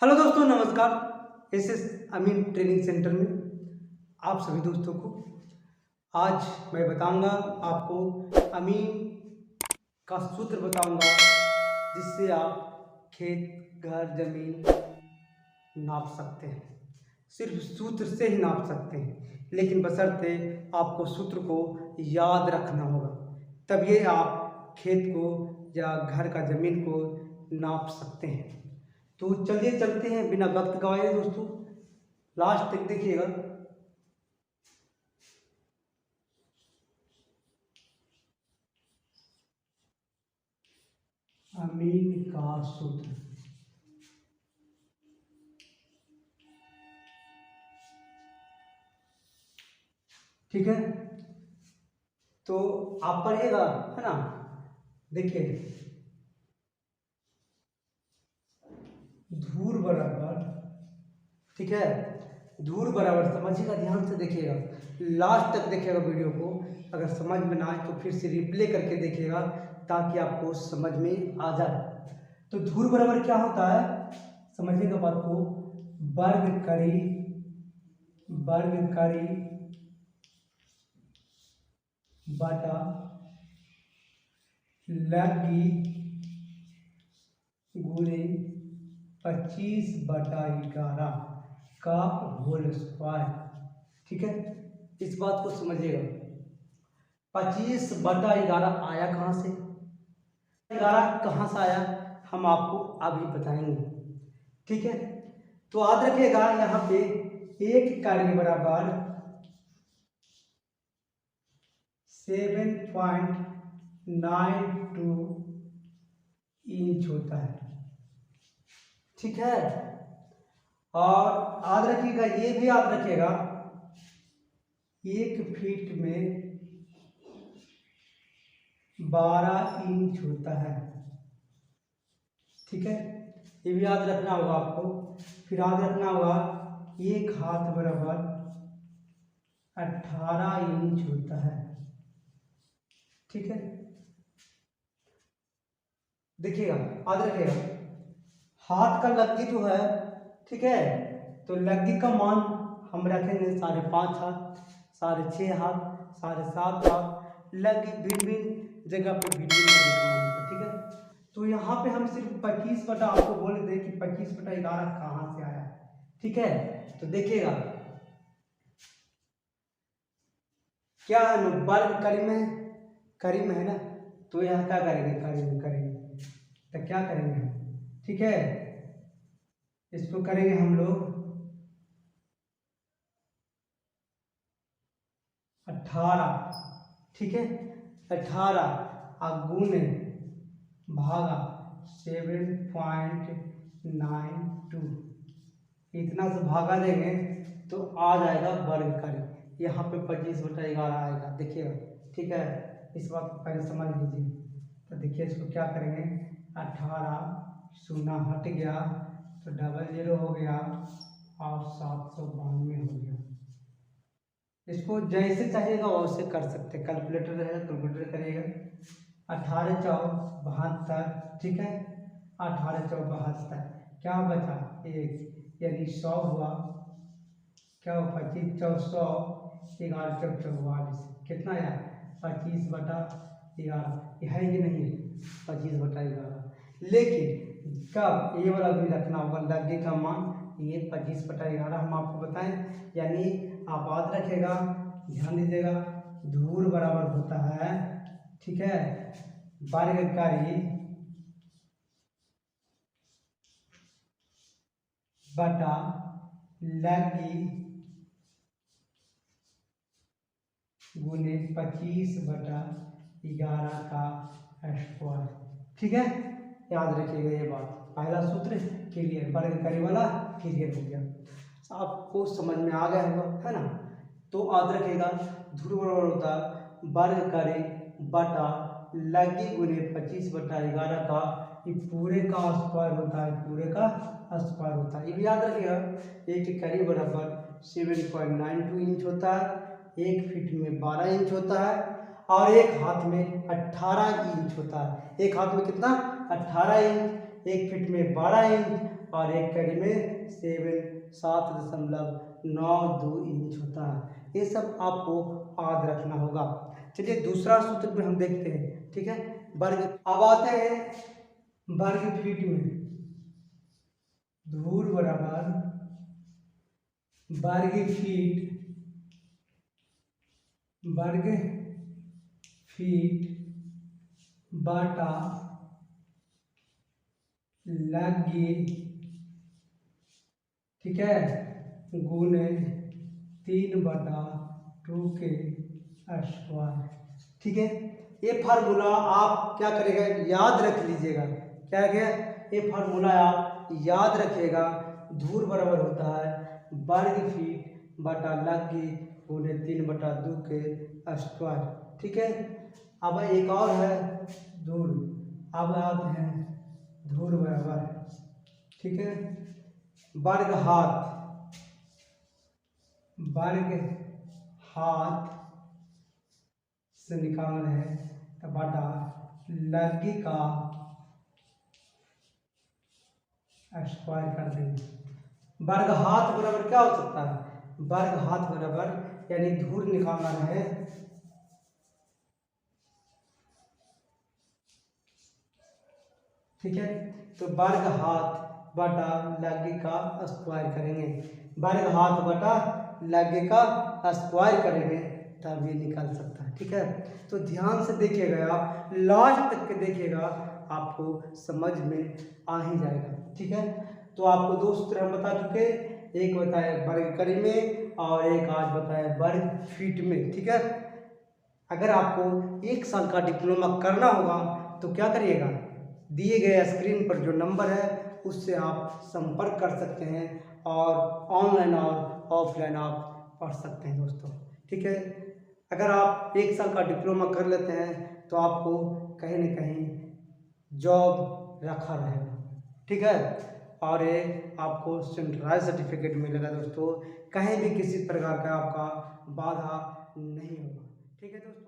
Hello दोस्तों, नमस्कार। SS अमीन training centre में आप सभी दोस्तों को आज मैं बताऊंगा आपको अमीन का सूत्र बताऊंगा जिससे आप खेत, घर, जमीन नाप सकते हैं। सिर्फ सूत्र से ही नाप सकते हैं, लेकिन बशर्ते आपको सूत्र को याद रखना होगा, तभी आप खेत को या घर का जमीन को नाप सकते हैं। तो चलिए चलते हैं बिना वक्त गवाए दोस्तों, लास्ट तक देखिएगा। अमीन का सूत्र, ठीक है। तो आप पढ़िएगा, है ना। देखिए, धूर बराबर, ठीक है, धूर बराबर, समझिएगा, ध्यान से देखिएगा, लास्ट तक देखिएगा वीडियो को। अगर समझ में ना आए तो फिर से रिप्ले करके देखिएगा ताकि आपको समझ में आ जाए। तो धूर बराबर क्या होता है, समझिएगा बात को। वर्ग करी, वर्ग करी बटा लगी गुणे 25/11 का होल स्क्वायर, ठीक है। इस बात को समझिएगा। 25/11 आया कहाँ से, 11 कहाँ से आया, हम आपको अभी बताएंगे, ठीक है। तो याद रखिएगा, यहाँ पे एक इकाई बराबर 7.92 इंच होता है, ठीक है। और याद रखिएगा, ये भी याद रखिएगा, 1 फीट में 12 इंच होता है, ठीक है। ये भी याद रखना होगा आपको। फिर याद रखना होगा, एक हाथ बराबर 18 इंच होता है, ठीक है। देखिएगा, याद रखिएगा, हाथ का लग्गी जो है, ठीक है, तो लग्गी का मान हम रखेंगे 5.5 हाथ, 6.5 हाथ, 7.5 हाथ, लग्गी भिन्न भिन्न जगह पे भिन्न भिन्न, ठीक है। तो यहाँ पे हम सिर्फ 25 आपको बोले थे कि 25/11 कहाँ से आया, ठीक है। तो देखिएगा, क्या है, वर्ग करीब में, करीब में है ना, तो यहाँ क्या करेंगे, करीब करेंगे, तो क्या करेंगे हम, ठीक है, इसको करेंगे हम लोग 18, ठीक है। 18 गुणे भागा 7.92, इतना से भागा देंगे तो आ जाएगा वर्ग करीब। यहाँ पे 25/11 आएगा, देखिएगा, ठीक है। इस बात को पहले समझ लीजिए। तो देखिए, इसको क्या करेंगे, 18 शून्य हट गया तो 00 हो गया और 792 हो गया। इसको जैसे चाहिएगा वैसे कर सकते, कैलकुलेटर रहेगा कैलकुलेटर करिएगा। 18 चौक 72, ठीक है। 18 चौक 72, क्या बचा, 1, यानी 100 हुआ, क्या हुआ, 25 चौक 100, 11 चौक 44, कितना आया, 25/11, है कि नहीं है, 25/11। लेकिन कब ये वाला भी रखना होगा, लग्गे का मान, ये 25/11 हम आपको बताएं, यानी आप याद रखेगा, ध्यान दीजिएगा, धूर बराबर होता है, ठीक है, वर्गकारी बटा लगी गुने 25/11 का स्क्वायर, ठीक है। याद रखिएगा ये बात, पहला सूत्र क्लियर, वर्गकारी वाला क्लियर हो गया, आपको समझ में आ गया होगा, है ना। तो याद रखिएगा, ध्रुव बराबर होता है वर्ग करे बटा लगी गुने 25/11 का, ये पूरे का स्क्वायर होता है, पूरे का स्क्वायर होता है, ये भी याद रखिएगा। एक इकाई बराबर 7.92 इंच होता है, 1 फीट में 12 इंच होता है, और एक हाथ में 18 इंच होता है। एक हाथ में कितना, 18 इंच, 1 फीट में 12 इंच और 1 कड़ी में 7.92 इंच होता है। ये सब आपको याद रखना होगा। चलिए दूसरा सूत्र में हम देखते हैं, ठीक है। वर्ग, अब आते हैं वर्ग फीट में। धूर बराबर वर्ग फीट बटा लगी, ठीक है, गुने 3/2 के स्क्वायर, ठीक है। ये फार्मूला आप क्या करेगा, याद रख लीजिएगा। क्या है, ये फार्मूला आप याद रखिएगा। धूर बराबर होता है वर्ग फीट बटा लगी गुने 3/2 के स्क्वायर, ठीक है। अब एक और है धूर। अब आते हैं धूर बराबर, ठीक है, वर्ग हाथ से निकाल रहे हैं तो बटा लगी का स्क्वायर कर देंगे। वर्ग हाथ बराबर क्या हो सकता है, वर्ग हाथ बराबर यानी धूर निकालना है, ठीक है। तो वर्ग हाथ बटा लगी का स्क्वायर करेंगे। वर्ग हाथ बटा लगी का स्क्वायर करेंगे तब ये निकल सकता है, ठीक है। तो ध्यान से देखिएगा, आप लास्ट तक के देखिएगा, आपको समझ में आ ही जाएगा, ठीक है। तो आपको दो सूत्र हम बता चुके, एक बताया वर्ग कड़ी में और एक आज बताया वर्ग फीट में, ठीक है। अगर आपको 1 साल का डिप्लोमा करना होगा तो क्या करिएगा, दिए गए स्क्रीन पर जो नंबर है उससे आप संपर्क कर सकते हैं और ऑनलाइन और ऑफलाइन आप पढ़ सकते हैं दोस्तों, ठीक है। अगर आप 1 साल का डिप्लोमा कर लेते हैं तो आपको कहीं न कहीं जॉब रखा रहेगा, ठीक है। और ये आपको सेंट्रलाइज सर्टिफिकेट मिलेगा दोस्तों, कहीं भी किसी प्रकार का आपका बाधा नहीं होगा, ठीक है दोस्तों।